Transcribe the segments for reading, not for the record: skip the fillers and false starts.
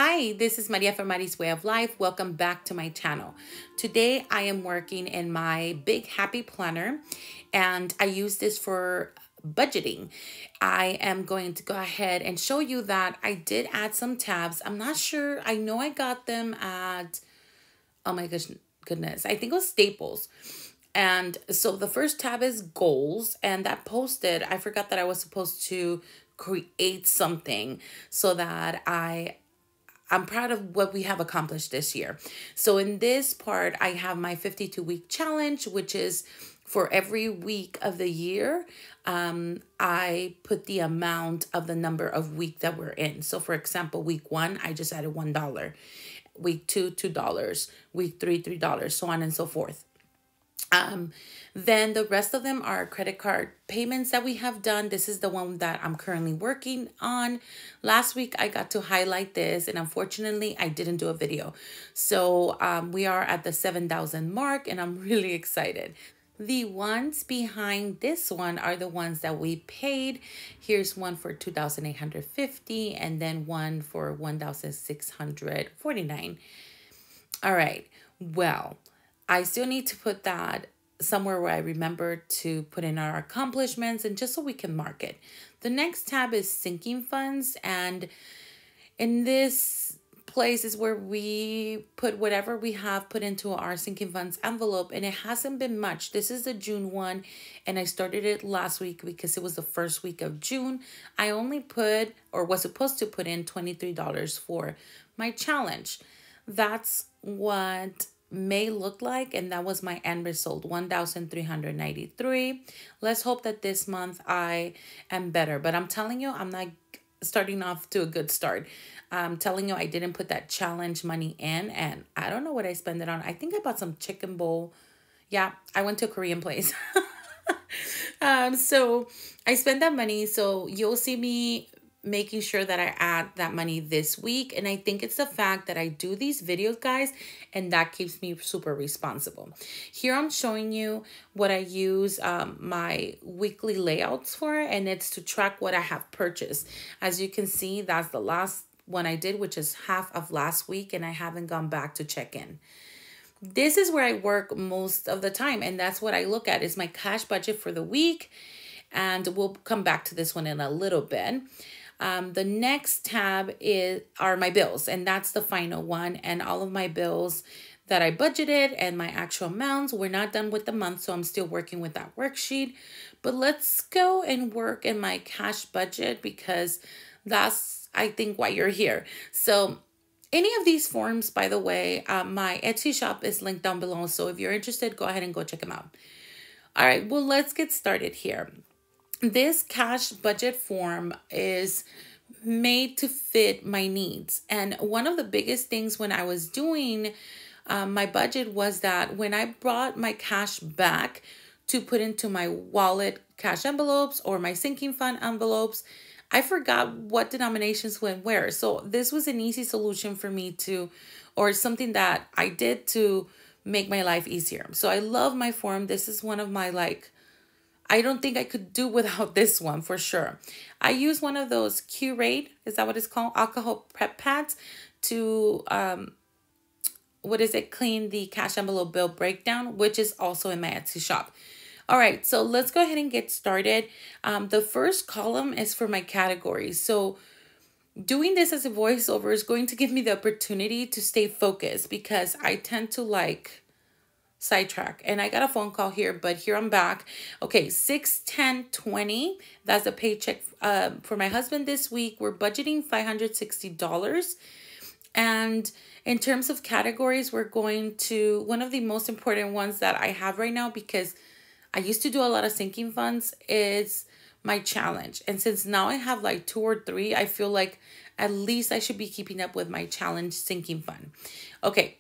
Hi, this is Maria from Mari's Way of Life. Welcome back to my channel. Today I am working in my big happy planner and I use this for budgeting. I am going to go ahead and show you that I did add some tabs. I'm not sure. I know I got them at, oh my goodness, I think it was Staples. And so the first tab is goals, and that posted, I forgot that I was supposed to create something so that I'm proud of what we have accomplished this year. So in this part, I have my 52-week challenge, which is for every week of the year, I put the amount of the number of week that we're in. So for example, week 1, I just added $1. Week 2, $2. Week 3, $3, so on and so forth. Then the rest of them are credit card payments that we have done. This is the one that I'm currently working on. Last week, I got to highlight this, and unfortunately, I didn't do a video. So we are at the 7,000 mark, and I'm really excited. The ones behind this one are the ones that we paid. Here's one for $2,850 and then one for $1,649. All right, well, I still need to put that somewhere where I remember to put in our accomplishments and just so we can mark it. The next tab is sinking funds, and in this place is where we put whatever we have put into our sinking funds envelope, and it hasn't been much. This is the June one, and I started it last week because it was the first week of June. I only put, or was supposed to put in, $23 for my challenge. That's what May look like, and that was my end result, $1,393. Let's hope that this month I am better, but I'm telling you, I'm not starting off to a good start. I'm telling you, I didn't put that challenge money in, and I don't know what I spent it on. I think I bought some chicken bowl. Yeah, I went to a Korean place. So I spent that money, so you'll see me making sure that I add that money this week. And I think it's the fact that I do these videos, guys, and that keeps me super responsible. Here I'm showing you what I use my weekly layouts for, and it's to track what I have purchased. As you can see, that's the last one I did, which is half of last week, and I haven't gone back to check in. This is where I work most of the time, and that's what I look at is my cash budget for the week, and we'll come back to this one in a little bit. The next tab are my bills, and that's the final one, and all of my bills that I budgeted and my actual amounts. We're not done with the month, so I'm still working with that worksheet. But let's go and work in my cash budget because that's, I think, why you're here. So any of these forms, by the way, my Etsy shop is linked down below, so if you're interested, go ahead and go check them out. All right, well, let's get started here. This cash budget form is made to fit my needs. And one of the biggest things when I was doing my budget was that when I brought my cash back to put into my wallet cash envelopes or my sinking fund envelopes, I forgot what denominations went where. So this was an easy solution for me to, or something that I did to make my life easier. So I love my form. This is one of my I don't think I could do without this one for sure. I use one of those Curate, is that what it's called? Alcohol prep pads to, clean the cash envelope bill breakdown, which is also in my Etsy shop. All right, so let's go ahead and get started. The first column is for my categories. So doing this as a voiceover is going to give me the opportunity to stay focused because I tend to sidetrack. And I got a phone call here, but here I'm back. Okay, 6/10/20. That's a paycheck for my husband this week. We're budgeting $560. And in terms of categories, we're going to, one of the most important ones that I have right now, because I used to do a lot of sinking funds, is my challenge. And since now I have 2 or 3, I feel like at least I should be keeping up with my challenge sinking fund. Okay.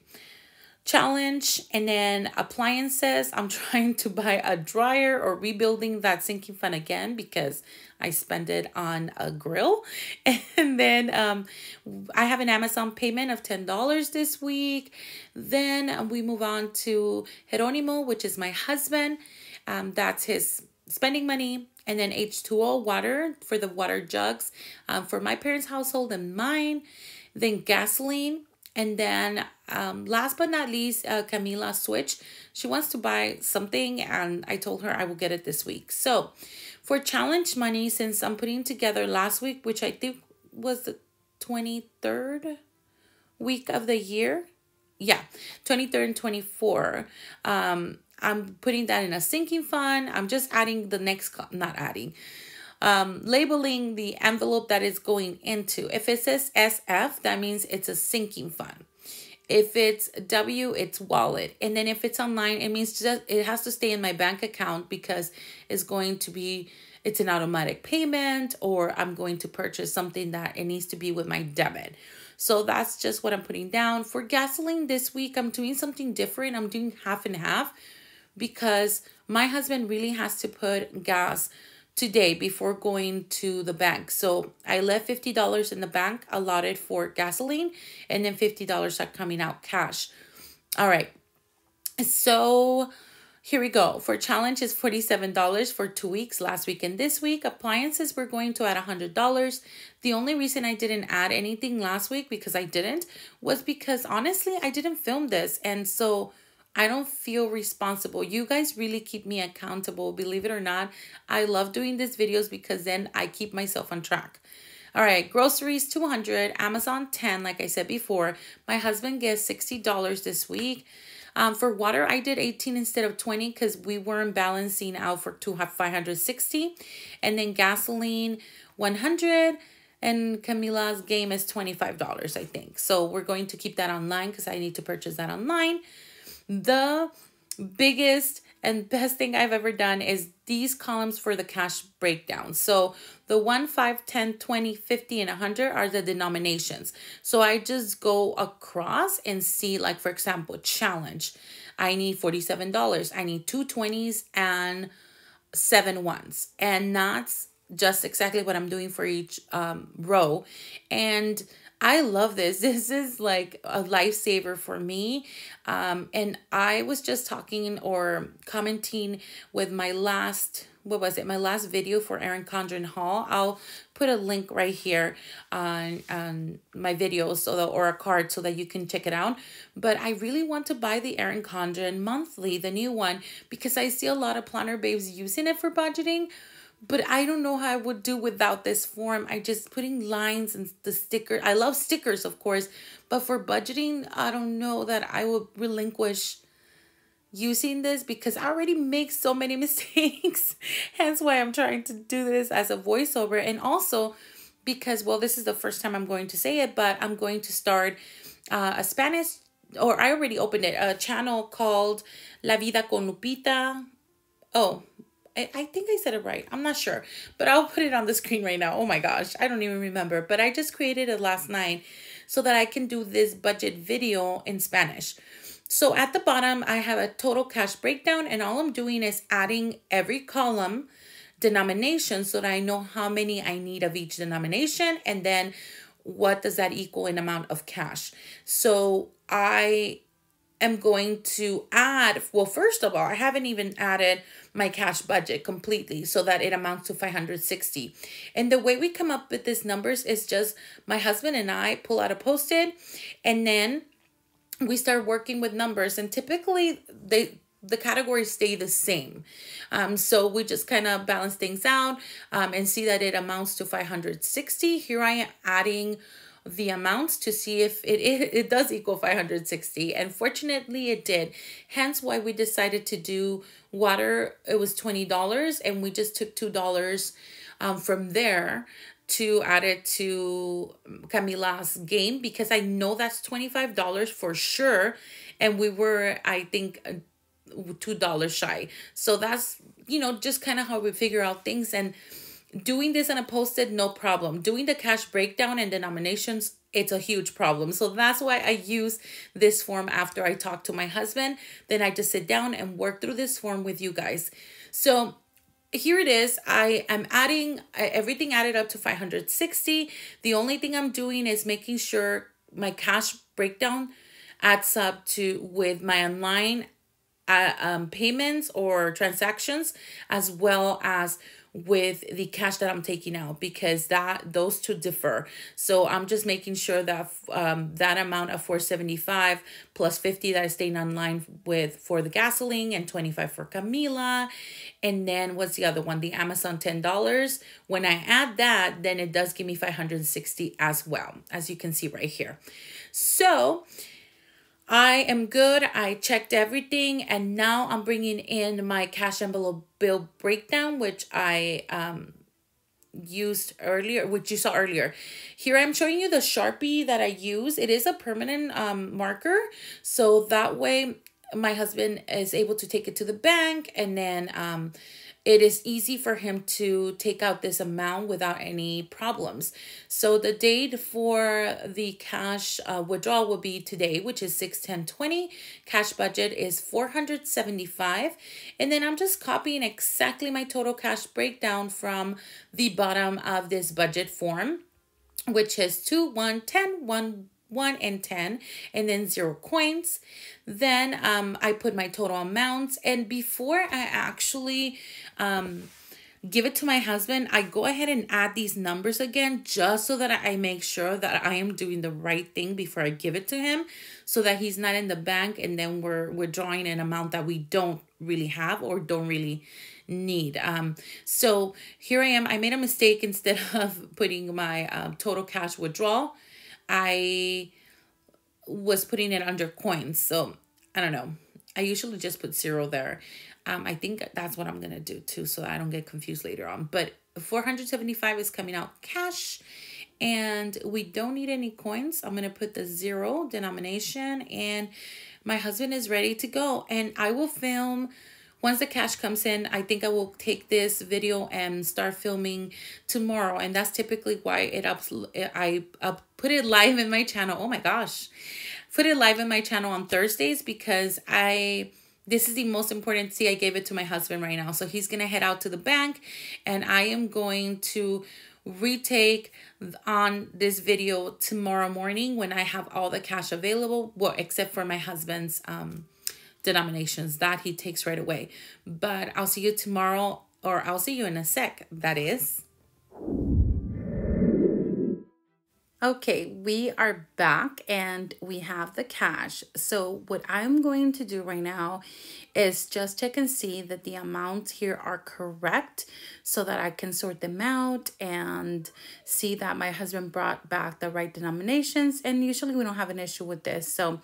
Challenge, and then appliances. I'm trying to buy a dryer or rebuilding that sinking fund again because I spent it on a grill. And then I have an Amazon payment of $10 this week. Then we move on to Geronimo, which is my husband. That's his spending money. And then H2O water for the water jugs for my parents' household and mine. then gasoline, and then last but not least, Camila switched. She wants to buy something, and I told her I will get it this week. So for challenge money, since I'm putting together last week, which I think was the 23rd week of the year. Yeah, 23rd and 24. I'm putting that in a sinking fund. I'm just adding the next, not adding, labeling the envelope that is going into. If it says SF, that means it's a sinking fund. If it's W, it's wallet. And then if it's online, it means just it has to stay in my bank account because it's going to be, it's an automatic payment, or I'm going to purchase something that it needs to be with my debit. So that's just what I'm putting down. For gasoline this week, I'm doing something different. I'm doing half and half because my husband really has to put gas today before going to the bank. So I left $50 in the bank allotted for gasoline, and then $50 are coming out cash. All right. So here we go. For challenge is $47 for 2 weeks, last week and this week. Appliances, we're going to add $100. The only reason I didn't add anything last week, because I didn't, was because honestly, I didn't film this. And so I don't feel responsible. You guys really keep me accountable. Believe it or not, I love doing these videos because then I keep myself on track. All right, groceries, $200, Amazon, $10, like I said before. My husband gets $60 this week. For water, I did 18 instead of 20 because we weren't balancing out for 560. And then gasoline, 100. And Camila's game is $25, I think. So we're going to keep that online because I need to purchase that online. The biggest and best thing I've ever done is these columns for the cash breakdown. So the 1, 5, 10, 20, 50, and 100 are the denominations. So I just go across and see, like, for example, challenge. I need $47. I need 2 20s and 7 ones. And that's just exactly what I'm doing for each row. And I love this. This is like a lifesaver for me. And I was just talking or commenting with my last, what was it? My last video for Erin Condren haul. I'll put a link right here on my video or a card so that you can check it out. But I really want to buy the Erin Condren monthly, the new one, because I see a lot of planner babes using it for budgeting. But I don't know how I would do without this form. I just putting lines and the sticker. I love stickers, of course. But for budgeting, I don't know that I will relinquish using this because I already make so many mistakes. Hence why I'm trying to do this as a voiceover. And also because, well, this is the first time I'm going to say it, but I'm going to start a Spanish, or I already opened it, a channel called La Vida con Lupita. Oh, I think I said it right. I'm not sure, but I'll put it on the screen right now. Oh my gosh, I don't even remember, but I just created it last night so that I can do this budget video in Spanish. So at the bottom, I have a total cash breakdown, and all I'm doing is adding every column denomination so that I know how many I need of each denomination, and then what does that equal in amount of cash. So I am going to add, well, first of all, I haven't even added my cash budget completely so that it amounts to 560. And the way we come up with these numbers is just my husband and I pull out a Post-it, and then we start working with numbers, and typically the categories stay the same. So we just kind of balance things out and see that it amounts to 560. Here I am adding the amounts to see if it does equal 560, and fortunately it did. Hence why we decided to do water. It was $20, and we just took $2 from there to add it to Camila's game, because I know that's $25 for sure, and we were, I think, $2 shy. So that's, just kind of how we figure out things. And doing this on a Post-it, no problem. Doing the cash breakdown and denominations, it's a huge problem. So that's why I use this form after I talk to my husband. Then I just sit down and work through this form with you guys. So here it is. I am adding everything added up to 560. The only thing I'm doing is making sure my cash breakdown adds up to with my online payments or transactions, as well as with the cash that I'm taking out, because those two differ. So I'm just making sure that that amount of 475 plus 50 that I stayed online with for the gasoline, and 25 for Camila. And then what's the other one? The Amazon $10. When I add that, then it does give me 560 as well, as you can see right here. So I am good. I checked everything, and now I'm bringing in my cash envelope bill breakdown, which I used earlier, which you saw earlier. Here I'm showing you the Sharpie that I use. It is a permanent marker, so that way my husband is able to take it to the bank, and then it is easy for him to take out this amount without any problems. So the date for the cash withdrawal will be today, which is 6/10/20. Cash budget is $475. And then I'm just copying exactly my total cash breakdown from the bottom of this budget form, which is 2, 1, 10, 1, 1 and 10, and then 0 coins. Then I put my total amounts, and before I actually give it to my husband, I go ahead and add these numbers again, just so that I make sure that I am doing the right thing before I give it to him, so that he's not in the bank and then we're withdrawing an amount that we don't really have or don't really need. So here I am. I made a mistake. Instead of putting my total cash withdrawal, I was putting it under coins. So I don't know. I usually just put 0 there. I think that's what I'm going to do too, so I don't get confused later on. But 475 is coming out cash, and we don't need any coins. I'm going to put the 0 denomination, and my husband is ready to go. And I will film once the cash comes in. I think I will take this video and start filming tomorrow, and that's typically why I put it live in my channel. Oh my gosh, put it live in my channel on Thursdays, because this is the most important. See, I gave it to my husband right now, so he's gonna head out to the bank, and I am going to retake on this video tomorrow morning when I have all the cash available, well, except for my husband's denominations that he takes right away. But I'll see you tomorrow, or I'll see you in a sec, that is. Okay, we are back and we have the cash. So what I'm going to do right now is just check and see that the amounts here are correct, so that I can sort them out and see that my husband brought back the right denominations. And usually we don't have an issue with this. So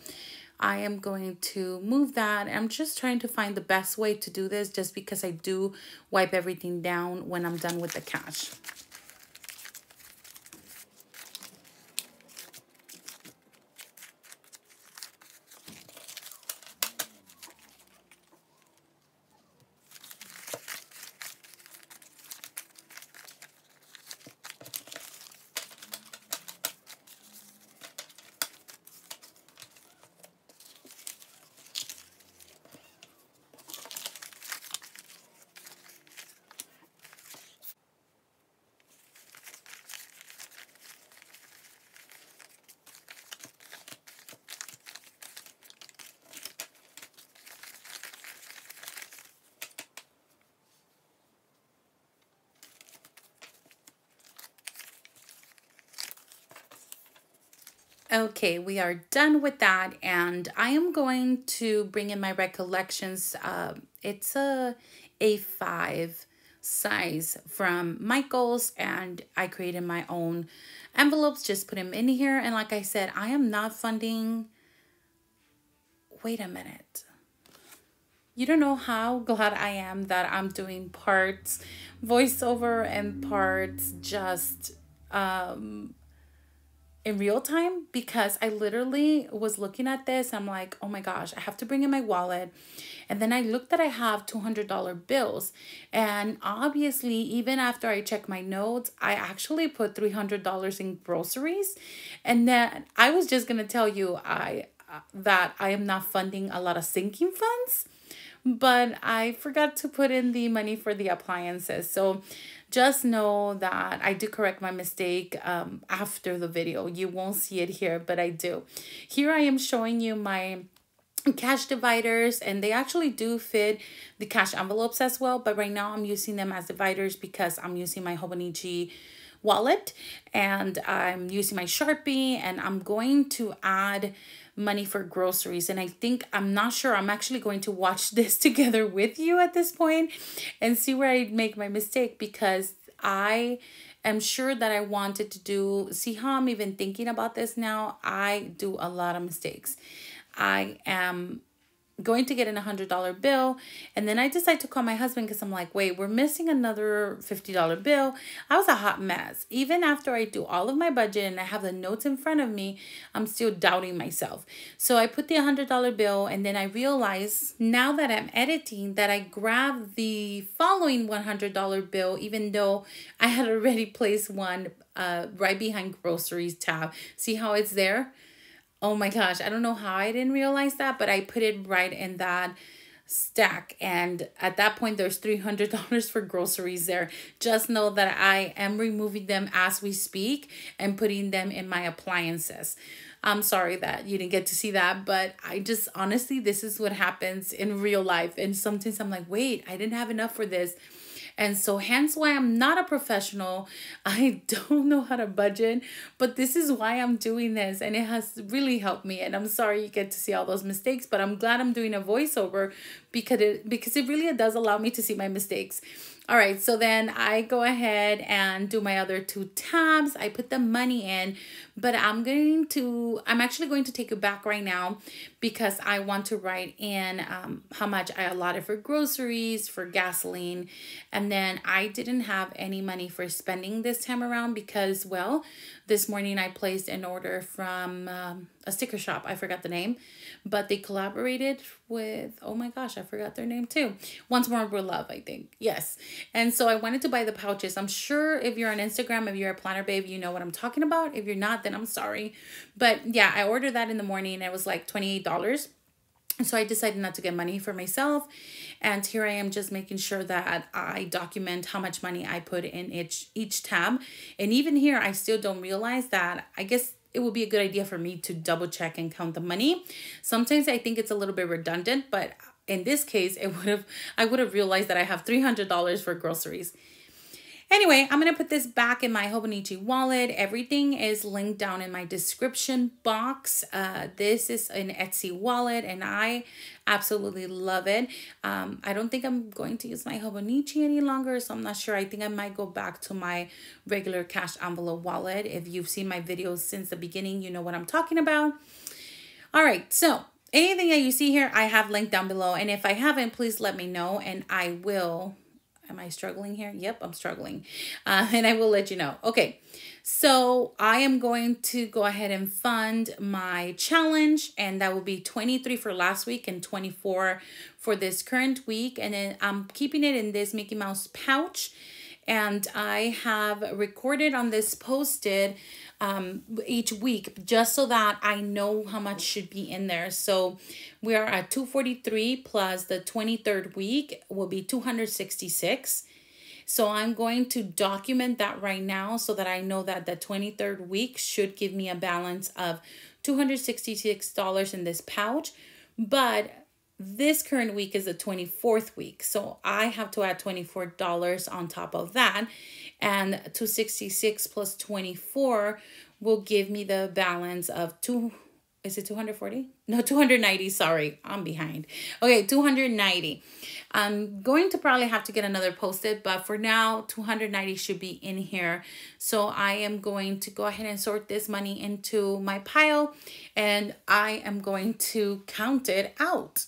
I am going to move that. I'm just trying to find the best way to do this, just because I do wipe everything down when I'm done with the cash. Okay, we are done with that, and I am going to bring in my recollections. It's a A5 size from Michael's, and I created my own envelopes, just put them in here. And like I said, I am not funding. Wait a minute. You don't know how glad I am that I'm doing parts voiceover and parts just in real time, because I literally was looking at this. I'm like, oh my gosh, I have to bring in my wallet. And then I looked that I have $200 bills. And obviously, even after I check my notes, I actually put $300 in groceries. And then I was just going to tell you that I am not funding a lot of sinking funds, but I forgot to put in the money for the appliances. So just know that I do correct my mistake after the video. You won't see it here, but I do. Here I am showing you my cash dividers, and they actually do fit the cash envelopes as well, but right now I'm using them as dividers because I'm using my Hobonichi wallet and I'm using my Sharpie, and I'm going to add money for groceries. And I'm not sure, I'm actually going to watch this together with you at this point and see where I make my mistake, because I am sure that I wanted to do, see how I'm even thinking about this now, I do a lot of mistakes. I am going to get in $100 bill, and then I decide to call my husband because I'm like, wait, we're missing another $50 bill. I was a hot mess. Even after I do all of my budget and I have the notes in front of me, I'm still doubting myself. So I put the $100 bill, and then I realize now that I'm editing that I grabbed the following $100 bill, even though I had already placed one right behind groceries tab. See how it's there? Oh my gosh, I don't know how I didn't realize that, but I put it right in that stack. And at that point, there's $300 for groceries there. Just know that I am removing them as we speak and putting them in my appliances. I'm sorry that you didn't get to see that, but I just, honestly, this is what happens in real life. And sometimes I'm like, wait, I didn't have enough for this. And so hence why I'm not a professional. I don't know how to budget, but this is why I'm doing this, and it has really helped me. And I'm sorry you get to see all those mistakes, but I'm glad I'm doing a voiceover because it really does allow me to see my mistakes. All right, so then I go ahead and do my other two tabs. I put the money in, but I'm actually going to take it back right now because I want to write in how much I allotted for groceries, for gasoline, and then I didn't have any money for spending this time around because, well, this morning I placed an order from a sticker shop. I forgot the name, but they collaborated with, oh my gosh, I forgot their name too. Once More With Love, I think. Yes. And so I wanted to buy the pouches. I'm sure if you're on Instagram, if you're a planner babe, you know what I'm talking about. If you're not, then I'm sorry. But yeah, I ordered that in the morning and it was like $28. So I decided not to get money for myself. And here I am just making sure that I document how much money I put in each tab. And even here, I still don't realize that. I guess it would be a good idea for me to double check and count the money. Sometimes I think it's a little bit redundant, but in this case, I would have realized that I have $300 for groceries. Anyway, I'm going to put this back in my Hobonichi wallet. Everything is linked down in my description box. This is an Etsy wallet and I absolutely love it. I don't think I'm going to use my Hobonichi any longer, so I'm not sure. I think I might go back to my regular cash envelope wallet. If you've seen my videos since the beginning, you know what I'm talking about. All right, so anything that you see here, I have linked down below. And if I haven't, please let me know and I will. Am I struggling here? Yep, I'm struggling. And I will let you know. Okay, so I am going to go ahead and fund my challenge. And that will be 23 for last week and 24 for this current week. And then I'm keeping it in this Mickey Mouse pouch. And I have recorded on this Post-it each week just so that I know how much should be in there. So we are at 243 plus the 23rd week will be 266. So I'm going to document that right now so that I know that the 23rd week should give me a balance of $266 in this pouch. But this current week is the 24th week. So I have to add $24 on top of that. And 266 plus 24 will give me the balance of is it 240? No, 290. Sorry, I'm behind. Okay, 290. I'm going to probably have to get another Post-it, but for now, 290 should be in here. So I am going to go ahead and sort this money into my pile and I am going to count it out.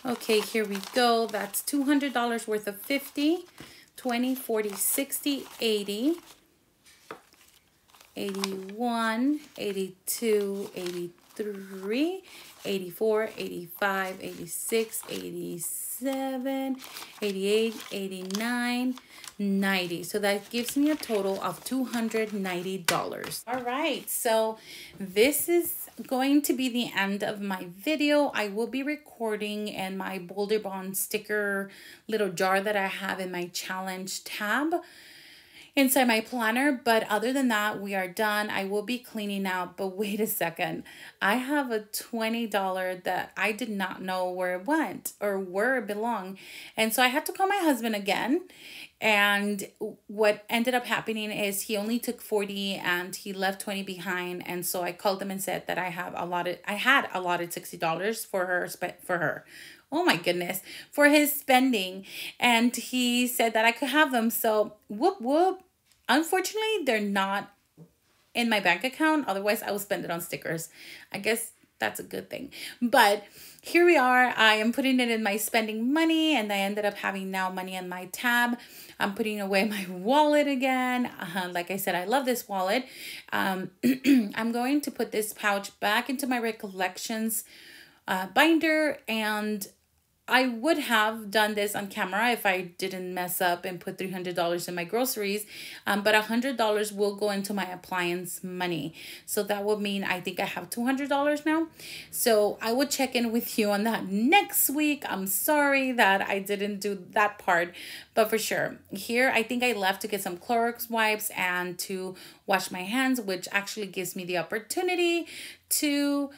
Okay, here we go. That's $200 worth of 50, 20, 40, 60, 80, 81, 82, 83, 84, 85, 86, 87, 88, 89, 90. So that gives me a total of $290. All right, so this is going to be the end of my video. I will be recording in my BOLDERBON sticker little jar that I have in my challenge tab inside my planner. But other than that, we are done. I will be cleaning out, but wait a second. I have a $20 that I did not know where it went or where it belonged. And so I had to call my husband again. And what ended up happening is he only took 40 and he left 20 behind. And so I called him and said that I had allotted $60 for her. Oh my goodness, for his spending. And he said that I could have them. So whoop, whoop. Unfortunately, they're not in my bank account. Otherwise, I would spend it on stickers. I guess that's a good thing. But here we are. I am putting it in my spending money, and I ended up having now money in my tab. I'm putting away my wallet again. Like I said, I love this wallet. I'm going to put this pouch back into my recollections binder, and I would have done this on camera if I didn't mess up and put $300 in my groceries, but $100 will go into my appliance money. So that would mean I think I have $200 now. So I will check in with you on that next week. I'm sorry that I didn't do that part, but for sure. Here, I think I left to get some Clorox wipes and to wash my hands, which actually gives me the opportunity to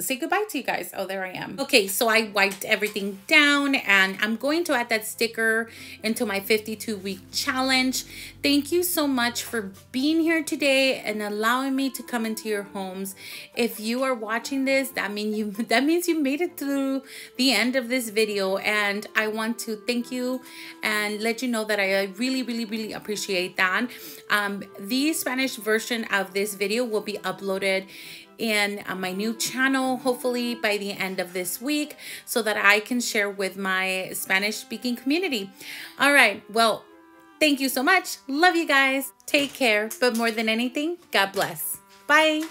say goodbye to you guys. Oh, there I am. Okay, so I wiped everything down and I'm going to add that sticker into my 52-week challenge. Thank you so much for being here today and allowing me to come into your homes. If you are watching this, that means you made it through the end of this video, and I want to thank you and let you know that I really appreciate that. The Spanish version of this video will be uploaded in my new channel hopefully by the end of this week so that I can share with my Spanish speaking community. All right, well, thank you so much. Love you guys. Take care, but more than anything, God bless. Bye.